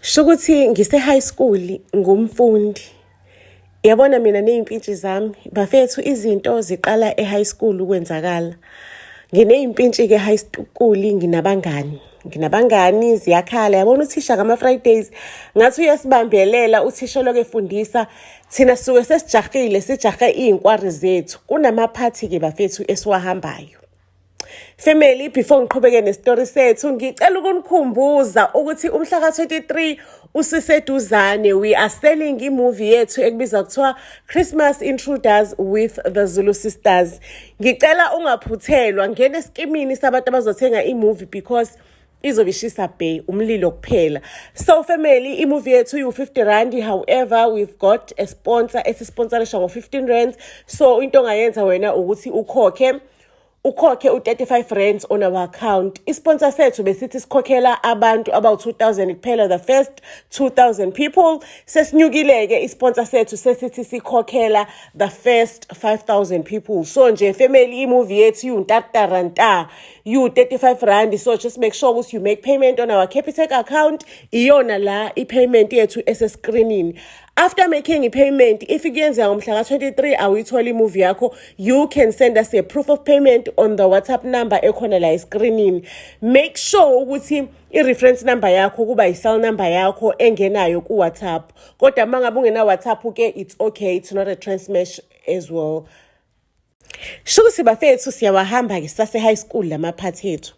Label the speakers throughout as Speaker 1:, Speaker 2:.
Speaker 1: Shukuthi ngise high school ngumfundi. Yabona mina nezimpintshi zami, bafethu izinto ziqala e-high school ukwenzakala. Nginezimpintshi ke high school nginabangani. Nginabangani ziyakhala. Yabona uthisha ngama Fridays ngathi uyasibambelela uthisha lokho efundisa thina suke sesijahile sijahe izinkwari zethu. Kunama party ke bafethu esiwahambayo. Family, before ngiqhubeke nestory sethu ngicela ukunikhumbuza ukuthi umhla ka-23 usiseduzane. We are selling imovie yethu ekubizwa kuthiwa Christmas Intruders with the Zulu Sisters. Ngicela ungaphuthelwa ngene eskimini sabantu abazothenga imovie because izobishisa bay umlilo kuphela. So family, imovie yethu u50 rand. However, we've got a sponsor esisponsorisha ngo15 rand. So into ongayenza wena ukuthi ukhokhe u35 rands on our account. Isponsor sethu besithi sikhokhela abantu about 2000 kuphela, the first 2000 people. Sesinyukileke isponsor sethu sesithi sikhokhela the first 5000 people. So nje family, imovie yethu yu-35 rand. So just make sure you make payment on our Capitec account. Iyona la i-payment yethu esescreenini. After making a payment, if you get ngomhla ka-23 awuyithola imovie yakho, you can send us a proof of payment on the WhatsApp number ekhona la escreenini. Make sure ukuthi i-reference number yakho kuba i-cell number yakho engenayo ku WhatsApp. Kodwa mangabe ungena WhatsApp ke it's okay, it's not a transmesh as well. Shukuthi bafethu siyawahamba ke sase high school lama party ethu.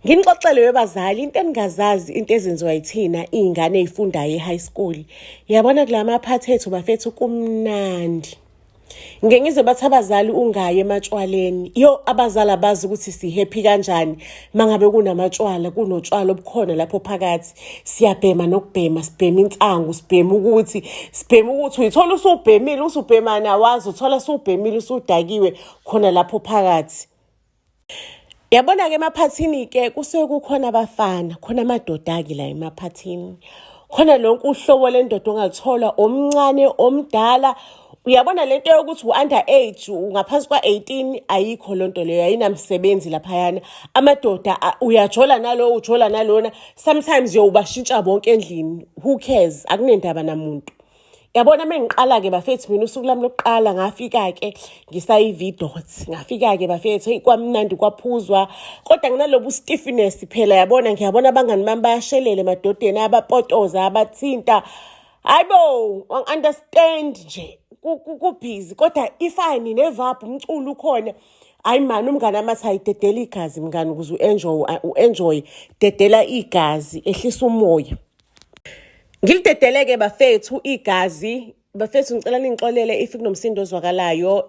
Speaker 1: Nginixoxele webazali into engazazi into ezenziwa yithina izingane ezifundayo e-high school. Yabona kulama party ethu bafethu kumnandi. Ngeke ngize bathi abazali ungaye ematshwaleni. Yo abazali abazi ukuthi si happy kanjani mangabe kunamatshwala, kunotshwala obukhona lapho phakathi. Siyabhema nokubhema, sibhema insangu, sibhema ukuthi uyithola usubhemile, usubhema nawazi uthola usubhemile usudakiwe khona lapho phakathi. Yabona ke emaphathini ke kusuke kukhona abafana, khona amadoda ke la emaphathini. Khona lonke uhlobo lendoda ongalithola omncane, omdala. Uyabona lento yokuthi u-under age, ungaphansi kwa-18 ayikho lonto leyo, ayinamsebenzi laphayana. Amadoda uyajola nalo, ujola nalona. Sometimes ubashintsha bonke endlini. Who cares? Akunendaba namuntu. Yabona mengiqala ke bafethu mina usuku lami lokuqala ngafika ke ngisayi-V-dot. Ngafika ke bafethu kwamnandi kwaphuzwa. Kodwa nginalobu stiffness phela yabona ngiyabona abangani bami bayashelele emadodeni abapotoza abathinta. Hayibo, understand nje. Kubhizi kodwa ifine nevaphu umculo ukhona. Hayi man, umngane amathi ayidedela igazi mngane ukuze u-enjoy dedela igazi ehlisa umoya. Ngilidedeleke bafethu igazi. Bafethu ngicela ningixolele if kunomsindo ozwakalayo.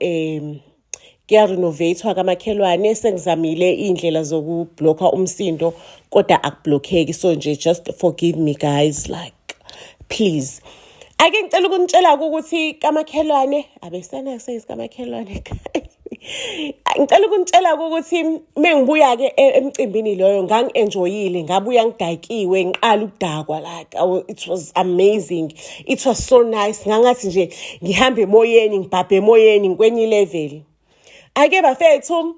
Speaker 1: Kuya-renovatewa kamakhelwane, sengizamile iy'ndlela zokublokha umsindo kodwa akublokheki. So nje just forgive me guys, like please. Ake ngicela ukunitshela ukuthi kamakhelwane abesana says kamakhelwane. Ngicela ukunitshela ukuthi mengibuya ke emcimbini loyo ngangi-enjoyile, ngabuya ngidakiwe, ngiqala ukudakwa like it was amazing. It was so nice. Ngangathi nje ngihamba emoyeni, ngibhabhe emoyeni ngikwenye level. Ake bafethu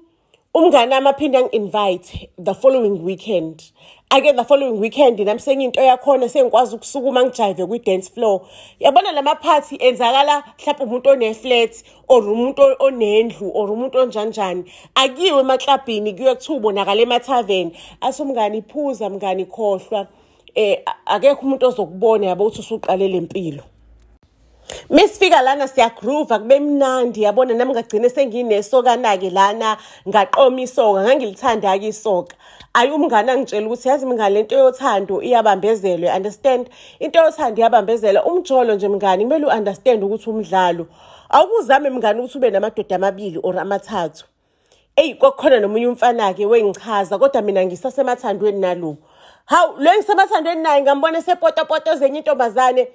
Speaker 1: umngane amaphinda ngi-invite the following weekend. Ake the following weekend nami sengiyinto yakhona sengikwazi ukusukuma ngijive kwi-dance floor. Yabona lama party enzakala mhlawumbe umuntu one-flat or umuntu onendlu or umuntu onjanjani. Akiwe emaklabhini kuye kuthiwa ubonakala emathaveni. Asumngane iphuza mngane khohlwa. Akekho umuntu ozokubona yabo ukuthi usuqalele impilo. Mesifika lana siyagroove kube mnandi yabona nami ngagcine senginesoka ke lana ngaqoma isoka ngangilithanda ke isoka. Ayi umngane angitshela ukuthi yazi mngane lento yothando iyabambezelwe, understand? Into yothando iyabambezela umjolo nje mngane kumele uunderstand ukuthi umdlalo awukuzame mngane ukuthi ube namadoda amabili or amathathu. Kokukhona nomunye umfana ke wengichaza kodwa mina ngisasemathandweni nalo. Hawu lo ngisemathandweni naye ngambona sepoto zenye intombazane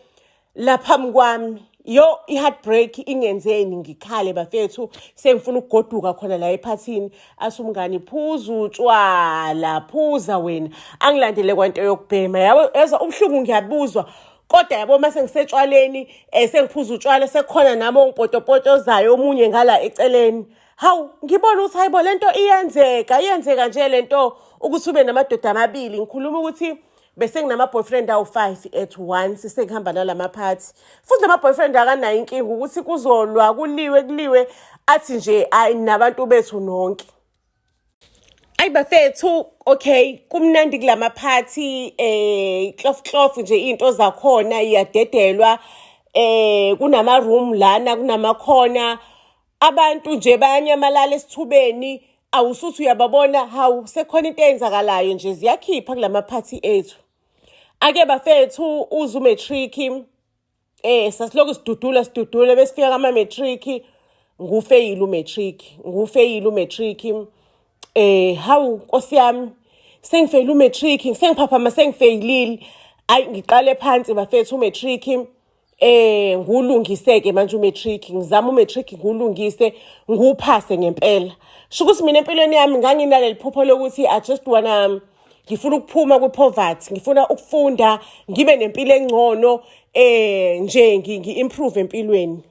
Speaker 1: lapha mkwami. Yo i-heartbreak ingenzeni ngikhale bafethu sengifuna ukugoduka khona la ephathini. Asumngane phuza utshwala, phuza wena. Angilandele kwanto yokubhema. Yabo ezwa ubhlungu ngiyabuzwa. Kodwa yabo mase ngisetshwaleni sengiphuza utshwala sekukhona nami ongipotopotozayo omunye ngala eceleni. Hawu ngibona ukuthi hayibo lento iyenzeka nje lento ukuthi ube namadoda amabili. Ngikhuluma ukuthi bese nginama-boyfriend awu-5 at once sengihamba nalamaphathi. Futhi nama-boyfriend akanayo inkinga ukuthi kuzolwa kuliwe athi nje ayi nabantu bethu nonke. Ayi bafethu, okay, kumnandi kulamaphathi, klofu nje into zakhona iyadedelwa, kunama-room lana, kunamakhona. Abantu nje bayanyamalala esithubeni, awusuthi uyababona, hawu sekhona into eyenzakalayo nje ziyakhipha kulamaphathi ethu. Ake bafethu uze umatric, sasilokhu sidudula besifika kama-matric, ngufeyile umatric. Hawu Nkosi yami, sengifeyile umatric, sengiphaphama sengifeyilile. Ayi ngiqale phansi bafethu umatric, ngulungise-ke manje umatric, ngizama umatric ngulungise, nguphase ngempela. Shukuthi mina empilweni yami nganginaleli phupho lokuthi I just wanna, ngifuna ukuphuma kwi-poverty, ngifuna ukufunda, ngibe nempilo engcono, nje ngi-improve empilweni.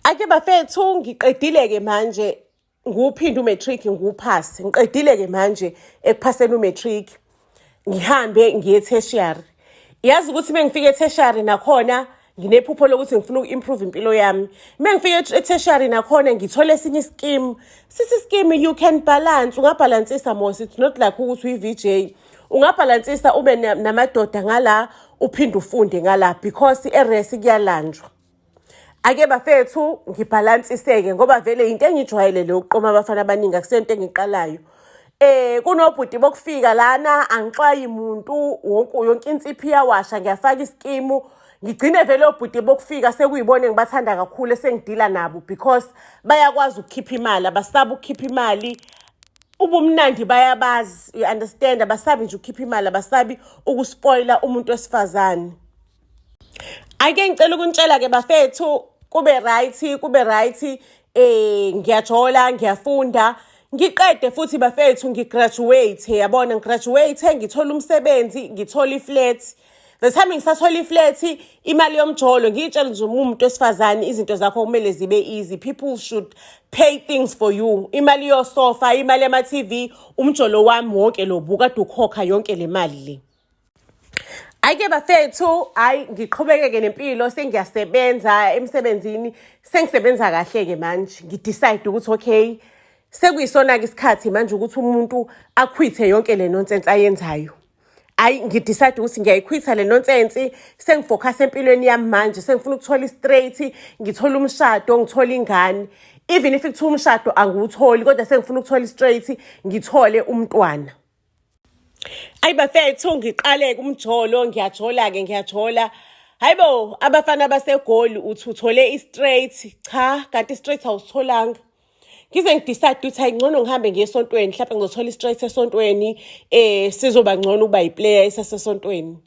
Speaker 1: Ake bafethu ngiqedile-ke manje, nguphinde umatric nguphase. Ngiqedile-ke manje ekuphaseni umatric, ngihambe ngiye tertiary. Yazi ukuthi mengifika e-tertiary nakhona nginephupho lokuthi ngifuna uku-improve impilo yami. Mengifika e-tertiary nakhona ngithole esinye iskimu. Sithi scheme you can balance, ungabhalansisa mos, it's not like ukuthi uyi-VJ. Ungabhalansisa ube namadoda ngala, uphinde ufunde ngala because eresi kuyalanjwa. Ake bafethu ngibhalansiseke ngoba vele into engijwayele le uqoma abafana abaningi akusento engiqalayo. Kunobhuti bokufika lana angixwayi umuntu yonke insiphi iyawasha, ngiyafaka iskimu, ngigcine vele obhuti bokufika sekuyibone ngibathanda kakhulu esengidila nabo because bayakwazi ukukhipha imali, abasaba ukukhipha imali. Ubumnandi bayabazi, you understand, abasabi nje ukukhipha imali, abasabi ukuspoila umuntu wesifazane. Ake ngicela ukuntshela-ke bafethu, kube right, ngiyajola, ngiyafunda, ngiqede futhi bafethu ngigraduate, yabona ngigraduate, ngithola umsebenzi, ngithola iflat. The time ngisathola iflat, imali yomjolo ngiyitshela nje umuntu wesifazane izinto zakho kumele zibe easy. People should pay things for you. Imali yosofa, imali yama-TV, umjolo wami wonke lo bukade ukhokha yonke le mali le. Ake bafethu, hayi ngiqhubekeke nempilo, sengiyasebenza emsebenzini, sengisebenza kahle-ke manje. Ngidecide ukuthi okay, sekuyisona-ke isikhathi manje ukuthi umuntu akhwithe yonke le nonsense ayenzayo. Ayi ngidecide ukuthi ngiyayikhwitha le nonsense, sengifocus empilweni yami manje, sengifuna ukuthola i-straight, ngithola umshado, ngithola ingane. Even if kuthiwa umshado angiwutholi, kodwa sengifuna ukuthola i-straight, ngithole umntwana. Ayi bafethu ngiqale-ke umjolo, ngiyajola. Hayibo, abafana abasegoli uthi uthole i-straight, cha, kanti i-straight awusitholanga. Ngize ngidecide ukuthi hayi ngcono ngihambe ngiye esontweni, mhlawumbe ngizothola i-straight esontweni, sizoba ngcono ukuba yi-player esesontweni.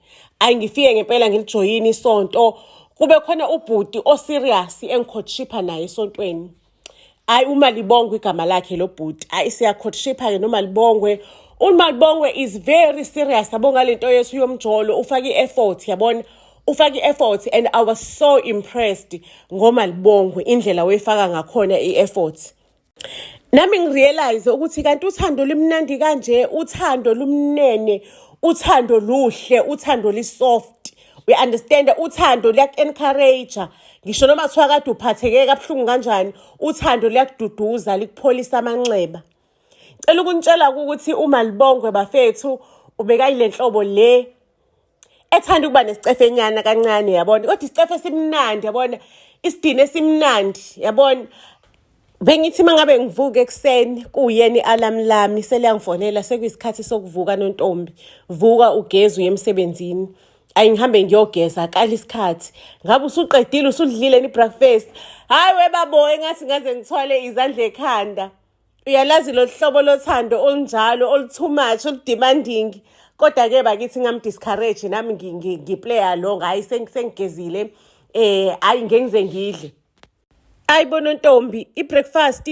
Speaker 1: Ayi ngifike ngempela ngilijoyina isonto, kube khona ubhuti o-serious engikhothshipha naye esontweni. Ayi uMalibongwe igama lakhe lo bhuti. Ayi siyakhotshipha-ke noMalibongwe. uMalibongwe is very serious yabo ngalento yethu yomjolo, ufake i-effort, yabona, ufake i-effort, and I was so impressed ngoMalibongwe indlela wayefaka ngakhona i-effort. Nami ngirealize ukuthi kanti uthando limnandi kanje, uthando lumnene, uthando luhle, uthando lisoft. We understand, uthando liyak-encourage. Ngisho noma kuthiwa kade uphatheke kabuhlungu kanjani, uthando liyakududuza, likupholisa amanxeba. Cela ukuntshela ukuthi uMalibongwe bafethu ubekayile nhlobo le ethanda ukuba nesicefenyana kancane, yabona, kodwa isicefe simnandi, yabona, isidine simnandi, yabona. Bengithi mangabe ngivuka ekuseni kuyena i-alarm lami seliyangifonela sekuyisikhathi sokuvuka nontombi, vuka ugeze uye emsebenzini. Ayi ngihambe ngiyogeza akala isikhathi. Ngabe usuqedile, usudlile i-breakfast? Hayi webabo, engathi ngaze ngithwale izandla ekhanda. Uyalazi lo hlobo lothando olunjalo, olu-too much, olu-demanding. Kodwa-ke bakithi ngam-discourage nami ngiplaya long, hayi sengigezile, hayi ngengize ngidle. Ayibona ntombi, i-breakfast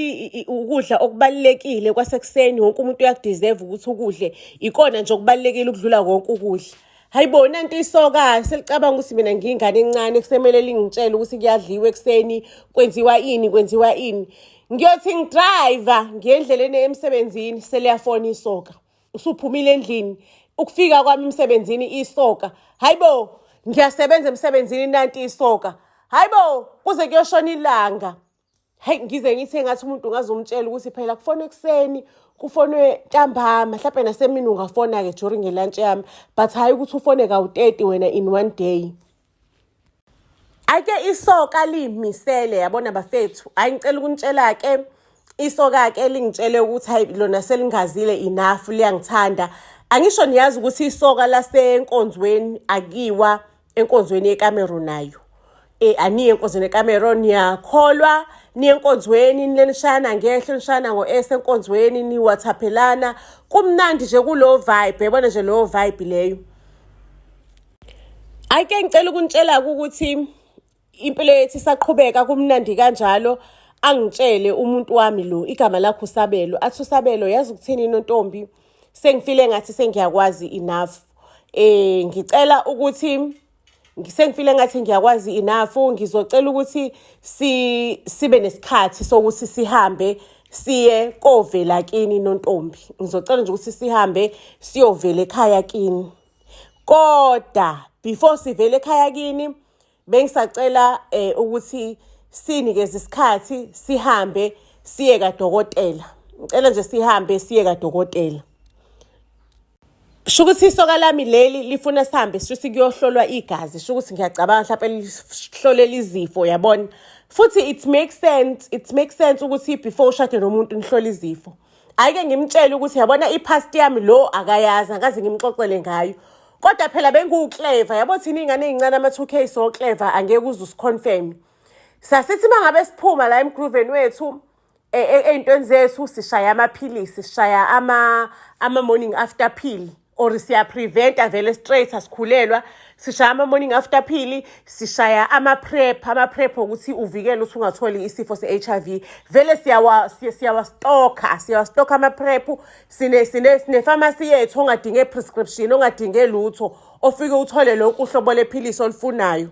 Speaker 1: ukudla okubalekile kwasekuseni, wonke umuntu uyakudeserve ukuthi ukudle, ikona nje okubalekile ukudlula konke ukudla. Hayibona into isoka, selicabanga ukuthi mina ngiyingane encane kusemele lingitshela ukuthi kuyadliwa ekuseni, kwenziwa ini. Ngiyothi ngidriver ngiye endleleni emsebenzini, seliyafona isoka. Usuphumile endlini, ukufika kwami emsebenzini isoka. Hayibo, ngiyasebenza emsebenzini nanti isoka. Hayibo, kuze kuyoshona ilanga. Hey, ngize ngithe ngathi umuntu ngazomtshela ukuthi phela kufonwe ekuseni, kufonwe ntambama, mhlawumbe nasemini ungafona-ke during lunch yami, but hayi ukuthi ufone kawu-30 wena in one day. Ake isoka liyimisele yabona bafethu. Hayi ngicela ukunitshela-ke isoka-ke lingitshele ukuthi hayi lona selingazile enough liyangithanda. Angisho niyazi ukuthi isoka lasenkonzweni akiwa enkonzweni yeCameroon nayo. Aniye enkonzweni yeCameroon niyakholwa, niye enkonzweni nilishana ngehlo nishana ngo-S enkonzweni niwathaphelana. Kumnandi nje kulo vibe, yabona nje lo vibe leyo. Ake ngicela ukunitshela ukuthi impilo yethu isaqhubeka kumnandi kanjalo. Angitshele umuntu wami lo igama lakho Usabelo. Athi Usabelo, yazi ukuthini nontombi? Sengifile ngathi sengiyakwazi enough. Ngicela ukuthi sengifile ngathi ngiyakwazi enough. Ngizocela ukuthi sibe nesikhathi sokuthi sihambe siye kovela kini nontombi. Ngizocela nje ukuthi sihambe siyovela ekhaya kini. Kodwa before sivele ekhaya kini bengisacela ukuthi sinikeze isikhathi sihambe siye kadokotela. Ngicela nje sihambe siye kadokotela. Shukuthi isoka lami leli lifuna sihambe sithi kuyohlolwa igazi. Shukuthi ngiyacabanga mhlawumbe lihlolela izifo yabona. Futhi it makes sense ukuthi before ushade nomuntu nihlola izifo. Ayike ngimtshele ukuthi yabona ipast yami lo akayazi, akaze ngimxoxele ngayo. Kodwa phela benguclever, yabo thina ingane ezincane ama-2K so clever angeke uze usiconfirm. Sasithi mangabe siphuma la emgruveni wethu ey'ntweni zethu sishaya amaphilisi, sishaya ama morning after pill, or siya preventa vele straight asikhulelwa. Sishaya ama morning after pill, sishaya ama-prep ukuthi uvikele ukuthi ungatholi isifo se-HIV. Vele siyawastoka ama-prep. Sine pharmacy yethu ongadinge prescription, ongadinge lutho, ofike uthole lonke uhlobo lephilisi olufunayo.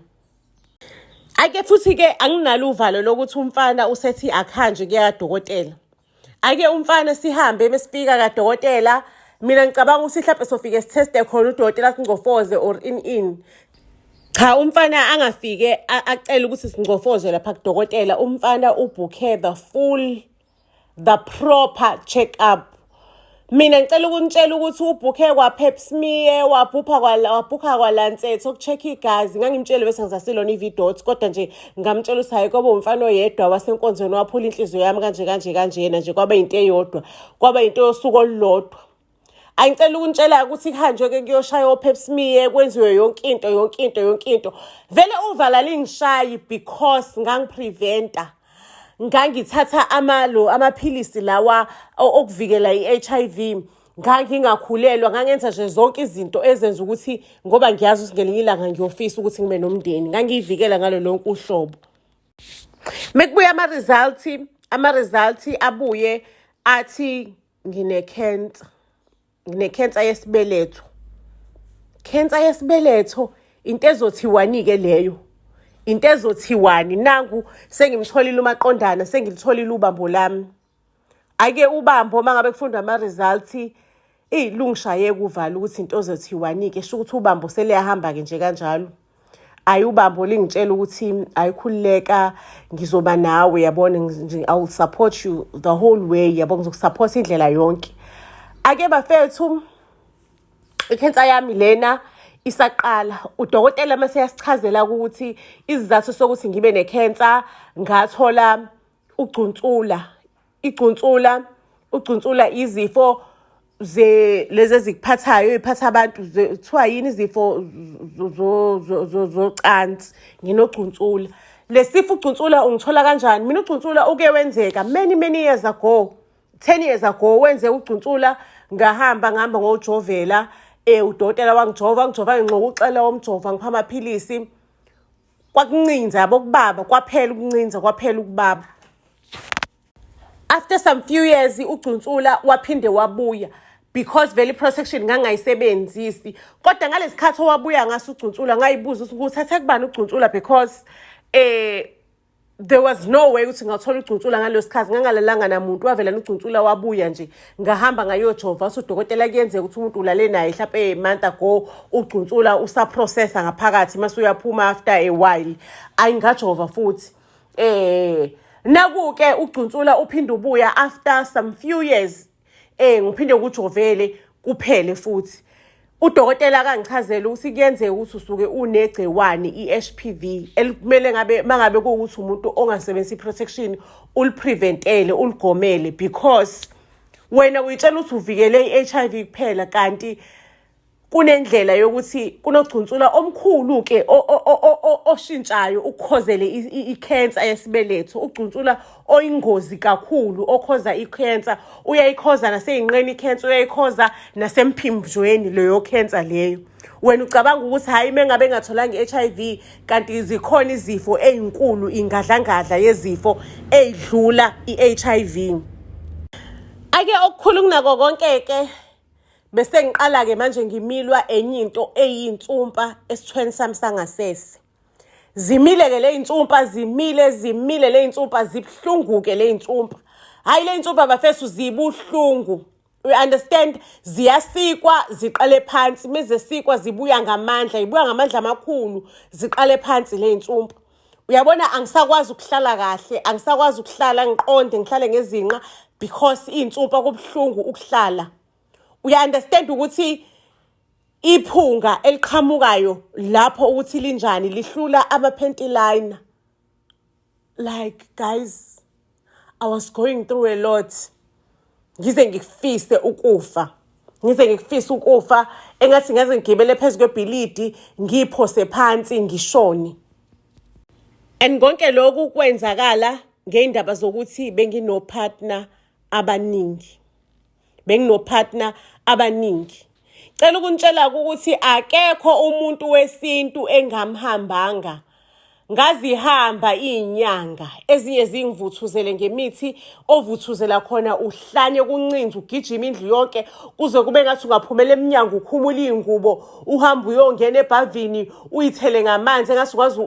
Speaker 1: Ake futhi-ke anginalo uvalo lokuthi umfana usethi akuhanjwe kuya kadokotela. Ake umfana sihambe mesifika kadokotela. Mina ngicabanga ukuthi mhlawumbe sofike sitheste khona udokotela sincofoze or in. Cha, umfana angafike acela ukuthi sincofoze lapha kudokotela. Umfana ubhukhe the proper check-up. Mina ngicela ukunitshela ukuthi ubhukhe kwa-Pap smear, wabhukha kwa-Lancet okucheck-a igazi. Ngangimtshele bese ngizasilona i-V-dots, kodwa nje ngamtshela ukuthi hayi kwaba umfana oyedwa wasenkonzweni waphula inhliziyo yami kanjena nje kwaba into eyodwa. Kwaba into yosuku olulodwa. Angicela ukunitshela ukuthi kuhanjwe-ke kuyoshaya o-Pap smear, kwenziwe yonke into. Vele uvala lingishayi because ngangipreventa. Ngangithatha amaphilisi lawa okuvikela i-HIV. Ngangingakhulelwa, ngangenza nje zonke izinto ezenza ukuthi ngoba ngiyazi ukuthi ngelinye ilanga ngiyofisa ukuthi ngibe nomndeni. Ngangiyivikela ngalo lonke uhlobo. Mekubuya ama-results abuye athi ngine-cancer yesibeletho. Cancer yesibeletho into ezothiwani-ke leyo. Into ezothiwani nangu sengimtholile umaqondana, sengilitholile ubambo lami. Ake ubambo mangabe kufundwa ama-results lungishaye kuvala ukuthi into ezothiwani-ke sho ukuthi ubambo seliyahamba-ke nje kanjalo. Ayi ubambo lingitshela ukuthi ayikhululeka ngizoba nawe yabona nje I will support you the whole way yabona ngizokusupport indlela yonke. Ake bafethu ikhensa yami lena isaqala. Udokotela mase yasichazela ukuthi izizathu sokuthi ngibe nekhensa ngathola ugcunsula izifo lezi ezikuphathayo eziphatha abantu kuthiwa yini izifo zocansi. Nginogcunsula lesifo ugcunsula ungithola kanjani? Mina ugcunsula uke wenzeka many years ago, 10 years ago wenze ugcunsula. Ngahamba ngojovela udokotela wangijova nginxoxa uxela womjova ngipha amaphilisi. Kwakuncinza yabo kubaba, kwaphela ukuncinza, kwaphela ukubaba. After some few years ugcunsula waphinde wabuya because vele protection ngangayisebenzisi. Kodwa ngalesikhathi owabuya ngaso ugcunsula ngayibuza ukuthi uthathe kubani ugcunsula because there was no way ukuthi ngathola ugcunsula ngalo sikhathi ngangalalanga namuntu wavela ugcunsula wabuya nje ngahamba ngayojova udokotela kuyenzeka ukuthi umuntu ulale naye mhlawumbe month ago ugcunsula usaprocessa ngaphakathi mase uyaphuma after a while ayingajova futhi nakuke ugcunsula uphinde ubuya after some few years ngiphinde ukujovele kuphele futhi udokotela kangichazela ukuthi kuyenzeka ukuthi usuke unegciwane iHPV elikumele ngabe mangabe kuukuthi umuntu ongasebenzisi protection ulipreventele uligomele because wena uyitshela ukuthi uvikele iHIV kuphela kanti kunendlela yokuthi kunogcunsula omkhulu ke oshintshayo ukukhozele icancer yesibeletho ugcunsula oyingozi kakhulu okhoza icancer uyayikhoza naseyinqeni icancer uyayikhoza nasemphimbjweni leyo cancer leyo wena ucabanga ukuthi hayi mengabe ngatholanga iHIV kanti zikhona izifo ezinkulu ingadlangadla yezifo ezidlula iHIV ake okukhulu kunako konke ke bese ngiqala ke manje ngimilwa enye into eyinsumpa esithweni sami sangasese zimile ke le insumpa zimile le insumpa zibhlungu ke le insumpa hayi le insumpa bafethu zibuhlungu we understand ziyasikwa ziqale phansi mezesikwa zibuya ngamandla amakhulu ziqale phansi le insumpa uyabona angisakwazi ukuhlala kahle angisakwazi ukuhlala ngiqonde ngihlale ngezinqa because insumpa kubhlungu ukuhlala uya-understand ukuthi iphunga eliqhamukayo lapho ukuthi linjani lihlula ama-panty liner like guys I was going through a lot ngize ngikufise ukufa engathi ngaze ngigibele phezu kwebhilidi ngiphose phansi ngishone and konke lokhu kwenzakala ngeindaba zokuthi benginopartner abaningi cela ukunitshela ukuthi akekho umuntu wesintu engamhambanga ngazihamba izinyanga ezinye zingivuthuzele ngemithi ovuthuzela khona uhlanye kuncinza ugijima indlu yonke kuze kube ngathi ungaphumela eminyango ukhumula izingubo uhamba uyongena ebhavini uyithele ngamanzi engasukwazi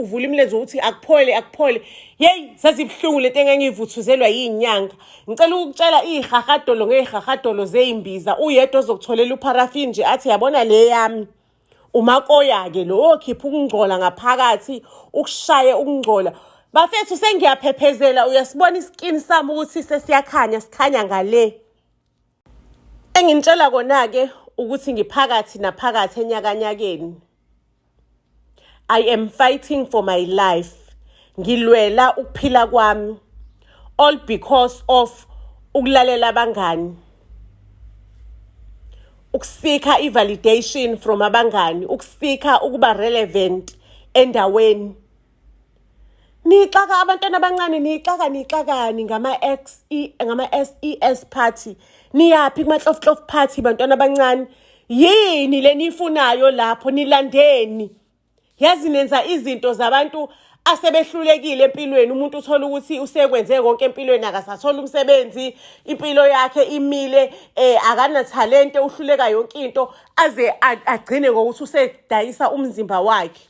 Speaker 1: uvula imilenze ukuthi akuphole hey sasibhlungu lento engengivuthuzelwa yinyanga ngicela ukutshela ihahadolo ngehahadolo zeimbiza uyedwa ozokutholela uparafin nje athi yabona le yami umakoya ke lo okhipha ukungcola ngaphakathi ukushaye ukungcola bafethu sengiyaphephezela uyasibona iskin sami ukuthi sesiyakhanya sikhanya ngale engintshela kona ke ukuthi ngiphakathi naphakathi enyakanyakeni I am fighting for my life ngilwela ukuphila kwami all because of ukulalela abangani ukusika i-validation from abangani ukusika ukuba relevant endaweni nixaka abantwana abancane nixakani ngama-SES party niyapi kuma-hlof party bantwana abancane yini le nifunayo lapho nilandeni yazi nenza izinto zabantu asebehlulekile empilweni umuntu uthola ukuthi usekwenze konke empilweni akasathola umsebenzi impilo yakhe imile akana talent uhluleka yonke into aze agcine ngokuthi usedayisa umzimba wakhe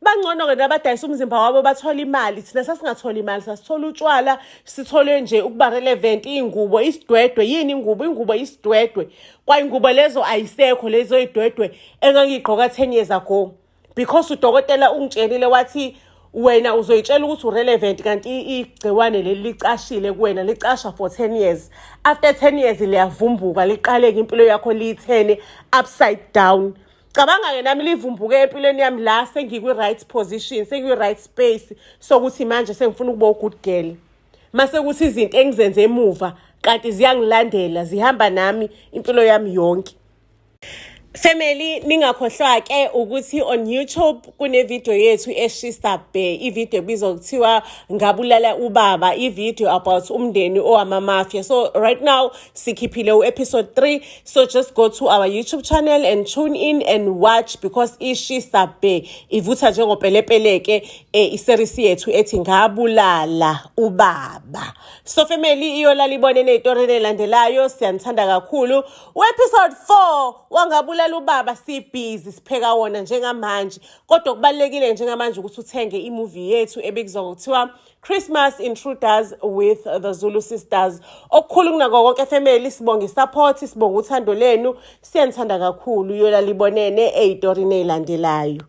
Speaker 1: bangcono ke nabadayisa umzimba wabo bathola imali thina sasingathola imali sasithola utshwala sithole nje ukuba relevant ingubo isidwedwe yini ingubo isidwedwe kwa ingubo lezo ayisekho lezo idwedwe engangigqoka 10 years ago because udokotela ungitshelile wathi wena uzoyitshela ukuthi urelevant kanti igciwane leli licashile kuwena licasha for 10 years after 10 years liyavumbuka liqaleke impilo yakho li10 upside down cabanga ke nami livumbuke empilweni yami la sengikwi right position sengikwi right space sokuthi manje sengifuna ukuba good girl mase kuthi izinto engizenze emuva kanti ziyangilandela zihamba nami impilo yami yonke Family ningakhohlwa ke ukuthi on YouTube kune video yethu eShisa Bay ivideo ebizwa kuthiwa ngabulala ubaba ivideo about umndeni owama mafia so right now sikhiphile episode 3 so just go to our YouTube channel and tune in and watch because iShisa Bay ivutha njengopelepele ke iseries yethu ethi ngabulala ubaba so family iyolala ibone nezitori ezilandelayo siyanthanda kakhulu episode 4 wangabulala Uyolala ubaba sibhizi sipheka wona njengamanje. Kodwa kubalekile njengamanje ukuthi uthenge imovie yethu ebizwa ngokuthiwa Christmas Intruders with the Zulu Sisters. Okukhulu kunakho konke family, sibonga support, sibonga uthando lenu. Siyanithanda kakhulu. Uyolala ibonene ey'torini ey'landelayo.